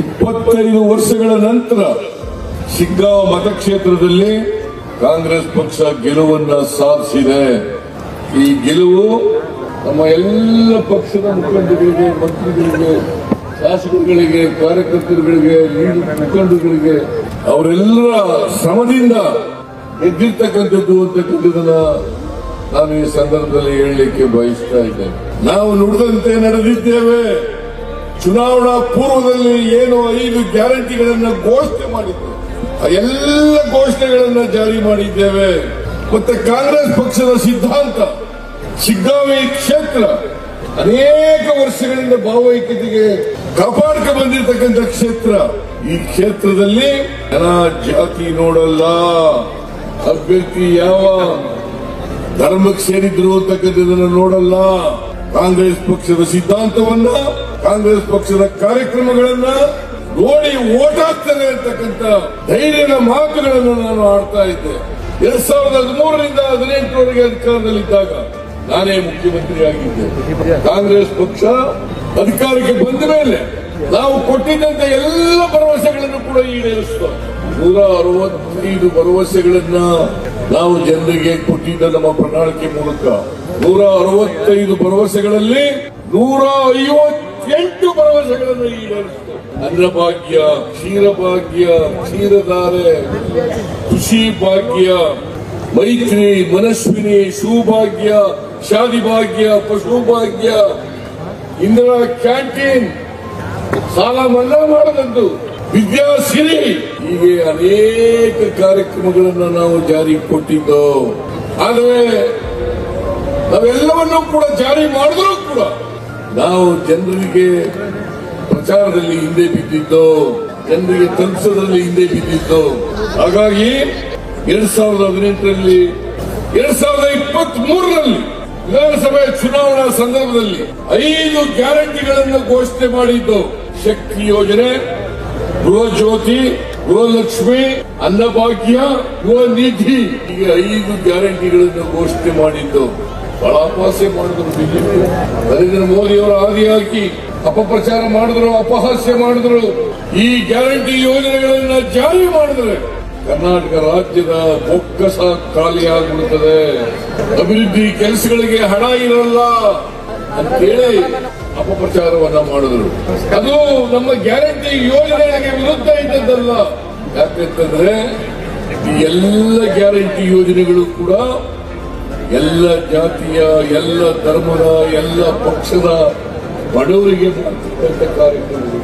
25 ವರ್ಷಗಳ ನಂತರ ಶಿಗ್ಗಾಂವ್ ಮತಕ್ಷೇತ್ರದಲ್ಲಿ ಕಾಂಗ್ರೆಸ್ ಪಕ್ಷ ಗೆಲುವನ್ನು ಸಾಧಿಸಿದೆ. ಈ ಗೆಲುವು ನಮ್ಮ ಎಲ್ಲ ಪಕ್ಷದ ಮುಖಂಡರಿಗೆ, ಮಂತ್ರಿಗಳಿಗೆ, ಶಾಸಕರುಗಳಿಗೆ, ಕಾರ್ಯಕರ್ತರುಗಳಿಗೆ, ಮುಖಂಡರುಗಳಿಗೆ ಅವರೆಲ್ಲರ ಶ್ರಮದಿಂದ ಗೆದ್ದಿರ್ತಕ್ಕಂಥದ್ದು ಅಂತಕ್ಕಂಥದನ್ನ ನಾನು ಈ ಸಂದರ್ಭದಲ್ಲಿ ಹೇಳಲಿಕ್ಕೆ ಬಯಸ್ತಾ ಇದ್ದೇನೆ. ನಾವು ನುಡಿದಂತೆ ನಡೆದಿದ್ದೇವೆ. ಚುನಾವಣಾ ಪೂರ್ವದಲ್ಲಿ ಏನು 5 ಗ್ಯಾರಂಟಿಗಳನ್ನು ಘೋಷಣೆ ಮಾಡಿದ್ದೇವೆ, ಆ ಎಲ್ಲ ಘೋಷಣೆಗಳನ್ನು ಜಾರಿ ಮಾಡಿದ್ದೇವೆ. ಮತ್ತೆ ಕಾಂಗ್ರೆಸ್ ಪಕ್ಷದ ಸಿದ್ಧಾಂತ ಶಿಗ್ಗಾಂವ್ ಕ್ಷೇತ್ರ ಅನೇಕ ವರ್ಷಗಳಿಂದ ಭಾವೈಕ್ಯತೆಗೆ ಕಾಪಾಡ್ಕೊಂಡು ಬಂದಿರತಕ್ಕಂಥ ಕ್ಷೇತ್ರ. ಈ ಕ್ಷೇತ್ರದಲ್ಲಿ ಜನ ಜಾತಿ ನೋಡಲ್ಲ, ಅಭ್ಯರ್ಥಿ ಯಾವ ಧರ್ಮಕ್ಕೆ ಸೇರಿದ್ರು ಅಂತಕ್ಕಂಥದನ್ನು ನೋಡಲ್ಲ. ಕಾಂಗ್ರೆಸ್ ಪಕ್ಷದ ಸಿದ್ಧಾಂತವನ್ನ, ಕಾಂಗ್ರೆಸ್ ಪಕ್ಷದ ಕಾರ್ಯಕ್ರಮಗಳನ್ನ ನೋಡಿ ಓಟ್ ಹಾಕ್ತಾರೆ ಅಂತಕ್ಕಂಥ ಧೈರ್ಯದ ಮಾತುಗಳನ್ನು ನಾನು ಆಡ್ತಾ ಇದ್ದೆ. 2013ರಿಂದ 2018ರವರೆಗೆ ಅಧಿಕಾರದಲ್ಲಿದ್ದಾಗ ನಾನೇ ಮುಖ್ಯಮಂತ್ರಿ ಆಗಿದ್ದೆ. ಕಾಂಗ್ರೆಸ್ ಪಕ್ಷ ಅಧಿಕಾರಕ್ಕೆ ಬಂದ ಮೇಲೆ ನಾವು ಕೊಟ್ಟಿದ್ದಂತ ಎಲ್ಲ ಭರವಸೆಗಳನ್ನು ಕೂಡ ಈಡೇರಿಸುತ್ತೇವೆ. 165 ಭರವಸೆಗಳನ್ನ ನಾವು ಜನರಿಗೆ ಕೊಟ್ಟಿದ್ದ ನಮ್ಮ ಪ್ರಣಾಳಿಕೆ ಮೂಲಕ 165 ಭರವಸೆಗಳಲ್ಲಿ 158 ಭರವಸೆಗಳನ್ನು ಈಡೇರಿಸುತ್ತೇವೆ. ಅನ್ನಭಾಗ್ಯ, ಕ್ಷೀರಭಾಗ್ಯ, ಕ್ಷೀರಧಾರೆ, ಕೃಷಿ ಭಾಗ್ಯ, ಮೈತ್ರಿ, ಮನಸ್ವಿನಿ, ಸೌಭಾಗ್ಯ, ಶಾದಿ ಭಾಗ್ಯ, ಪಶು ಭಾಗ್ಯ, ಇಂದಿರಾ ಕ್ಯಾಂಟೀನ್, ಸಾಲ ಮನ್ನಾ ಮಾಡದಂತು, ವಿದ್ಯಾಸಿರಿ, ಹೀಗೆ ಅನೇಕ ಕಾರ್ಯಕ್ರಮಗಳನ್ನು ನಾವು ಜಾರಿಗೆ ಕೊಟ್ಟಿದ್ದು. ಆದರೆ ನಾವೆಲ್ಲವನ್ನೂ ಕೂಡ ಜಾರಿ ಮಾಡಿದ್ರೂ ಕೂಡ ನಾವು ಜನರಿಗೆ ಪ್ರಚಾರದಲ್ಲಿ ಹಿಂದೆ ಬಿದ್ದಿದ್ದು, ಜನರಿಗೆ ತಲುಪಿಸೋದ್ರಲ್ಲಿ ಹಿಂದೆ ಬಿದ್ದಿದ್ದು. ಹಾಗಾಗಿ 2018ರಲ್ಲಿ 2023ರಲ್ಲಿ ವಿಧಾನಸಭೆ ಚುನಾವಣಾ ಸಂದರ್ಭದಲ್ಲಿ 5 ಗ್ಯಾರಂಟಿಗಳನ್ನು ಘೋಷಣೆ ಮಾಡಿದ್ದು. ಶಕ್ತಿ ಯೋಜನೆ, ಗೃಹ ಜ್ಯೋತಿ, ಗೃಹಲಕ್ಷ್ಮಿ, ಅನ್ನಭಾಗ್ಯ, ಗೃಹ ನಿಧಿ, ಹೀಗೆ 5 ಗ್ಯಾರಂಟಿಗಳನ್ನು ಘೋಷಣೆ ಮಾಡಿದ್ದು. ಬಹಳ ಅಪಹಾಸ್ಯ ಮಾಡಿದ್ರು ಬಿಜೆಪಿ. ನರೇಂದ್ರ ಮೋದಿ ಅವರ ಆದಿ ಹಾಕಿ ಅಪಪ್ರಚಾರ ಮಾಡಿದ್ರು, ಅಪಹಾಸ್ಯ ಮಾಡಿದ್ರು. ಈ ಗ್ಯಾರಂಟಿ ಯೋಜನೆಗಳನ್ನ ಜಾರಿ ಮಾಡಿದ್ರೆ ಕರ್ನಾಟಕ ರಾಜ್ಯದ ಬೊಕ್ಕಸ ಖಾಲಿಯಾಗಿಬಿಡುತ್ತದೆ, ಅಭಿವೃದ್ಧಿ ಕೆಲಸಗಳಿಗೆ ಹಣ ಇರಲ್ಲ ಅಂತೇಳಿ ಅಪಪ್ರಚಾರವನ್ನ ಮಾಡಿದ್ರು. ಅದು ನಮ್ಮ ಗ್ಯಾರಂಟಿ ಯೋಜನೆಗೆ ವಿರುದ್ಧ ಇದ್ದದ್ದಲ್ಲ. ಯಾಕಂತಂದ್ರೆ ಈ ಎಲ್ಲ ಗ್ಯಾರಂಟಿ ಯೋಜನೆಗಳು ಕೂಡ ಎಲ್ಲ ಜಾತಿಯ, ಎಲ್ಲ ಧರ್ಮದ, ಎಲ್ಲ ಪಕ್ಷದ ಬಡವರಿಗೆ ಮಾಡ್ತಕ್ಕಂಥ ಕಾರ್ಯಕ್ರಮಗಳು.